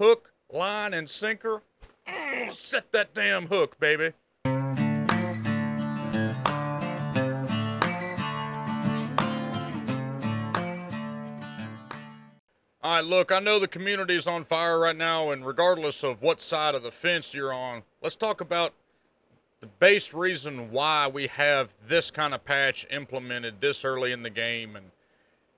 Hook, line, and sinker. Set that damn hook, baby. All right, look, I know the community is on fire right now, and regardless of what side of the fence you're on, let's talk about the base reason why we have this kind of patch implemented this early in the game. And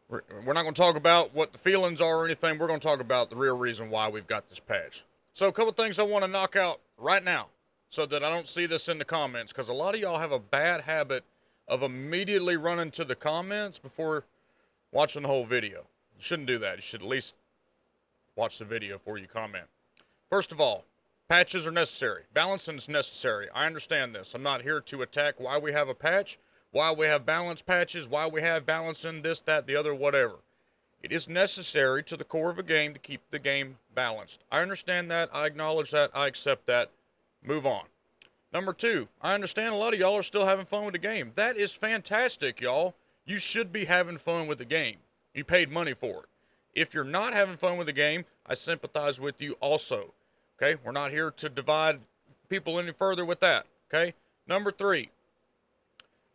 we're not going to talk about what the feelings are or anything. We're going to talk about the real reason why we've got this patch. So a couple things I want to knock out right now so that I don't see this in the comments, because a lot of y'all have a bad habit of immediately running to the comments before watching the whole video. You shouldn't do that. You should at least watch the video before you comment. First of all, patches are necessary. Balancing is necessary. I understand this. I'm not here to attack why we have a patch, why we have balance patches, why we have balancing this, that, the other, whatever. It is necessary to the core of a game to keep the game balanced. I understand that. I acknowledge that. I accept that. Move on. Number two, I understand a lot of y'all are still having fun with the game. That is fantastic, y'all. You should be having fun with the game. You paid money for it. If you're not having fun with the game, I sympathize with you also. Okay? We're not here to divide people any further with that. Okay? Number three,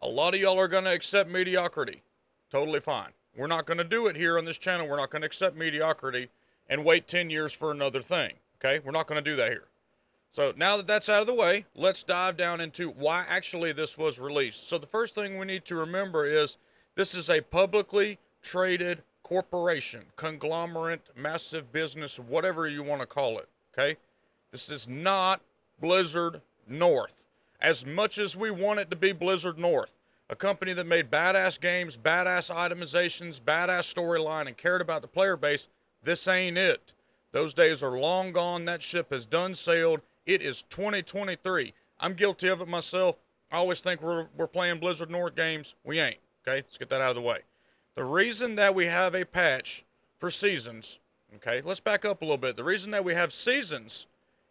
a lot of y'all are going to accept mediocrity. Totally fine. We're not going to do it here on this channel. We're not going to accept mediocrity and wait 10 years for another thing. Okay? We're not going to do that here. So now that that's out of the way, let's dive down into why actually this was released. So the first thing we need to remember is this is a publicly traded corporation, conglomerate, massive business, whatever you want to call it. Okay? This is not Blizzard North. As much as we want it to be Blizzard North, a company that made badass games, badass itemizations, badass storyline, and cared about the player base, this ain't it. Those days are long gone. That ship has done sailed. It is 2023. I'm guilty of it myself. I always think we're playing Blizzard North games. We ain't. Okay? Let's get that out of the way. The reason that we have a patch for seasons, okay, let's back up a little bit. The reason that we have seasons,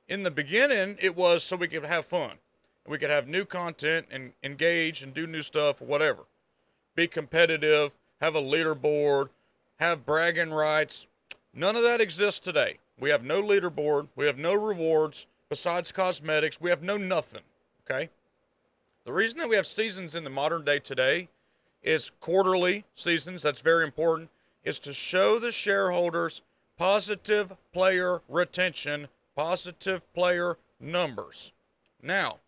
in the beginning, it was so we could have fun. We could have new content and engage and do new stuff or whatever. Be competitive, have a leaderboard, have bragging rights. None of that exists today. We have no leaderboard. We have no rewards besides cosmetics. We have no nothing, okay? The reason that we have seasons in the modern day today is quarterly seasons. That's very important. Is to show the shareholders positive player retention, positive player numbers. Now,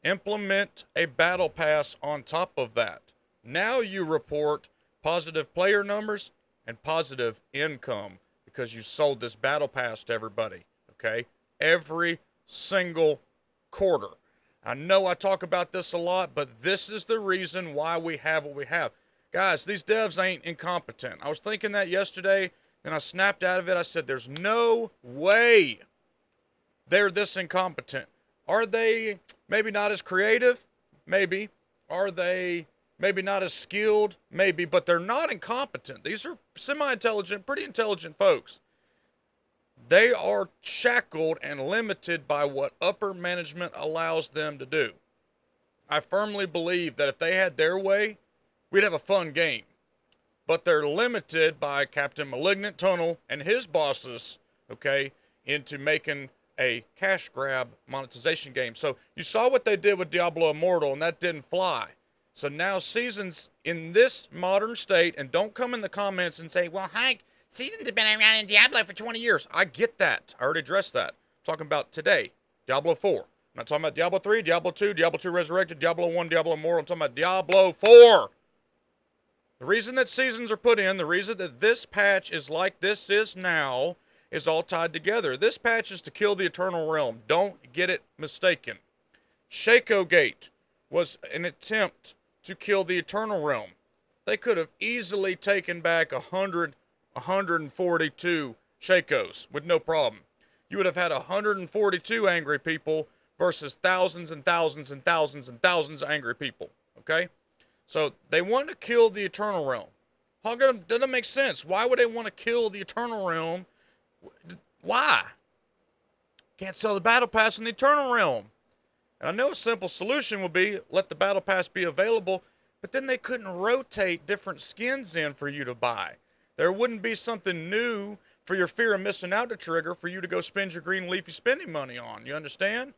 implement a battle pass on top of that. Now you report positive player numbers and positive income because you sold this battle pass to everybody, okay? Every single quarter. I know I talk about this a lot, but this is the reason why we have what we have. Guys, these devs ain't incompetent. I was thinking that yesterday, and I snapped out of it. I said, there's no way they're this incompetent. Are they maybe not as creative? Maybe. Are they maybe not as skilled? Maybe. But they're not incompetent. These are semi-intelligent, pretty intelligent folks. They are shackled and limited by what upper management allows them to do. I firmly believe that if they had their way, we'd have a fun game. But they're limited by Captain Malignant Tunnel and his bosses, okay, into making a cash grab monetization game. So you saw what they did with Diablo Immortal, and that didn't fly. So now seasons in this modern state, and don't come in the comments and say, well, Hank, seasons have been around in Diablo for 20 years. I get that. I already addressed that. I'm talking about today, Diablo 4. I'm not talking about Diablo 3, Diablo 2, Diablo 2 Resurrected, Diablo 1, Diablo Immortal. I'm talking about Diablo 4. The reason that seasons are put in, the reason that this patch is like this is now, is all tied together. This patch is to kill the Eternal Realm. Don't get it mistaken. Shaco Gate was an attempt to kill the Eternal Realm. They could have easily taken back 142 Shakos with no problem. You would have had 142 angry people versus thousands and thousands and thousands and thousands of angry people. Okay? So they want to kill the Eternal Realm. How doesn't make sense? Why would they want to kill the Eternal Realm? Why? Can't sell the Battle Pass in the Eternal Realm. And I know a simple solution would be let the Battle Pass be available, but then they couldn't rotate different skins in for you to buy. There wouldn't be something new for your fear of missing out to trigger for you to go spend your green leafy spending money on. You understand?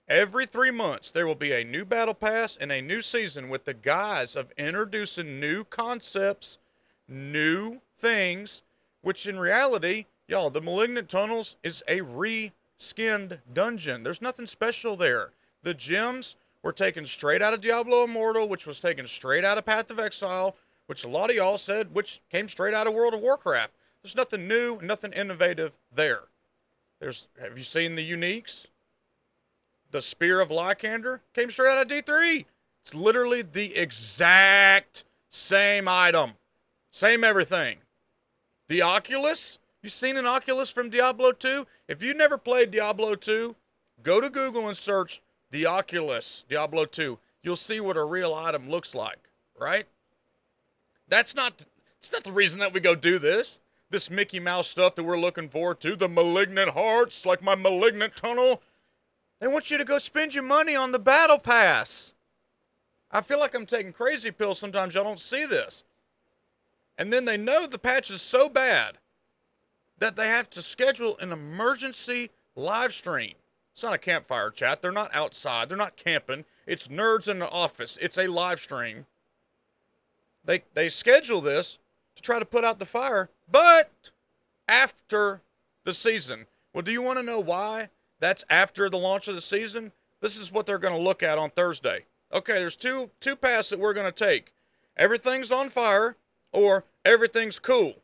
Every 3 months, there will be a new battle pass and a new season with the guise of introducing new concepts, new things, which in reality, y'all, the Malignant Tunnels is a re-skinned dungeon. There's nothing special there. The gems were taken straight out of Diablo Immortal, which was taken straight out of Path of Exile, which a lot of y'all said, which came straight out of World of Warcraft. There's nothing new, nothing innovative there. Have you seen the uniques? The Spear of Lycander came straight out of D3. It's literally the exact same item. Same everything. The Oculus, you seen an Oculus from Diablo 2? If you never played Diablo 2, go to Google and search the Oculus Diablo 2. You'll see what a real item looks like, right? It's not the reason that we go do this. This Mickey Mouse stuff that we're looking forward to. The Malignant Hearts, like my Malignant Tunnel. They want you to go spend your money on the Battle Pass. I feel like I'm taking crazy pills sometimes. Y'all don't see this. And then they know the patch is so bad that they have to schedule an emergency live stream. It's not a campfire chat. They're not outside. They're not camping. It's nerds in the office. It's a live stream. They schedule this to try to put out the fire, but after the season. Well, do you want to know why that's after the launch of the season? This is what they're going to look at on Thursday. Okay, there's two paths that we're going to take. Everything's on fire or everything's cool.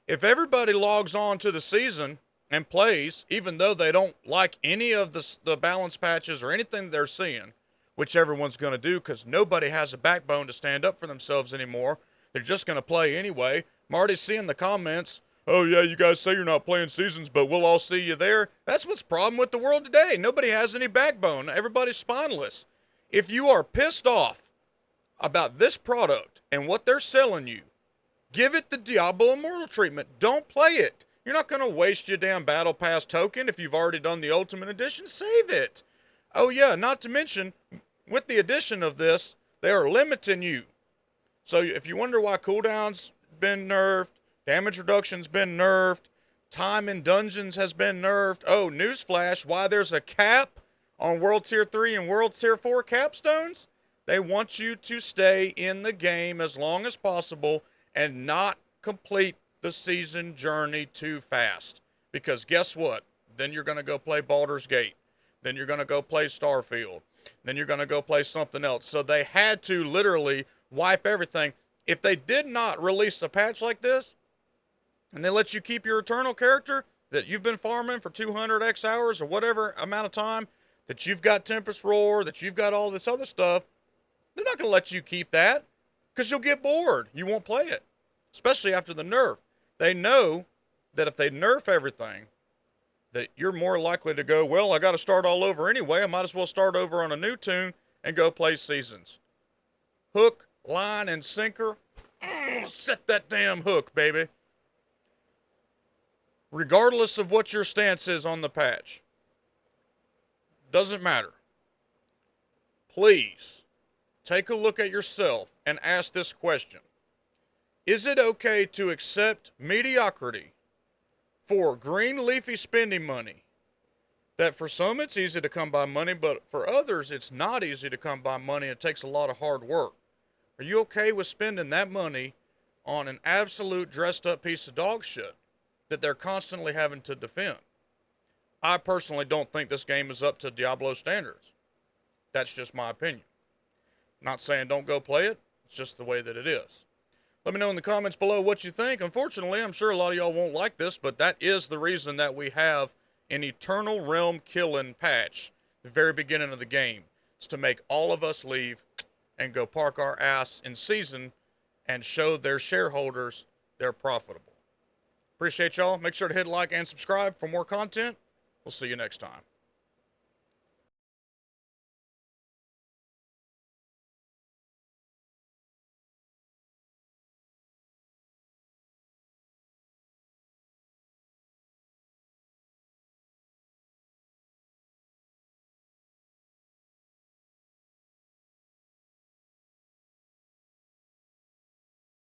If everybody logs on to the season and plays, even though they don't like any of the balance patches or anything they're seeing, which everyone's going to do because nobody has a backbone to stand up for themselves anymore. They're just going to play anyway. I'm already seeing the comments. Oh, yeah, you guys say you're not playing seasons, but we'll all see you there. That's what's the problem with the world today. Nobody has any backbone. Everybody's spineless. If you are pissed off about this product and what they're selling you, give it the Diablo Immortal treatment. Don't play it. You're not going to waste your damn Battle Pass token if you've already done the Ultimate Edition. Save it. Oh, yeah, not to mention, with the addition of this, they are limiting you. So if you wonder why cooldown's been nerfed, damage reduction's been nerfed, time in dungeons has been nerfed. Oh, newsflash, why there's a cap on World Tier 3 and World Tier 4 capstones? They want you to stay in the game as long as possible and not complete the season journey too fast. Because guess what? Then you're going to go play Baldur's Gate. Then you're going to go play Starfield. Then you're going to go play something else. So they had to literally wipe everything. If they did not release a patch like this, and they let you keep your Eternal character that you've been farming for 200x hours or whatever amount of time, that you've got Tempest Roar, that you've got all this other stuff, they're not going to let you keep that because you'll get bored. You won't play it, especially after the nerf. They know that if they nerf everything, that you're more likely to go, well, I got to start all over anyway. I might as well start over on a new tune and go play seasons. Hook, line, and sinker. Set that damn hook, baby. Regardless of what your stance is on the patch. Doesn't matter. Please, take a look at yourself and ask this question. Is it okay to accept mediocrity for green leafy spending money? That for some it's easy to come by money, but for others it's not easy to come by money. It takes a lot of hard work. Are you okay with spending that money on an absolute dressed up piece of dog shit that they're constantly having to defend? I personally don't think this game is up to Diablo standards. That's just my opinion. Not saying don't go play it. It's just the way that it is. Let me know in the comments below what you think. Unfortunately, I'm sure a lot of y'all won't like this, but that is the reason that we have an Eternal Realm killing patch at the very beginning of the game. It's to make all of us leave and go park our ass in season and show their shareholders they're profitable. Appreciate y'all. Make sure to hit like and subscribe for more content. We'll see you next time.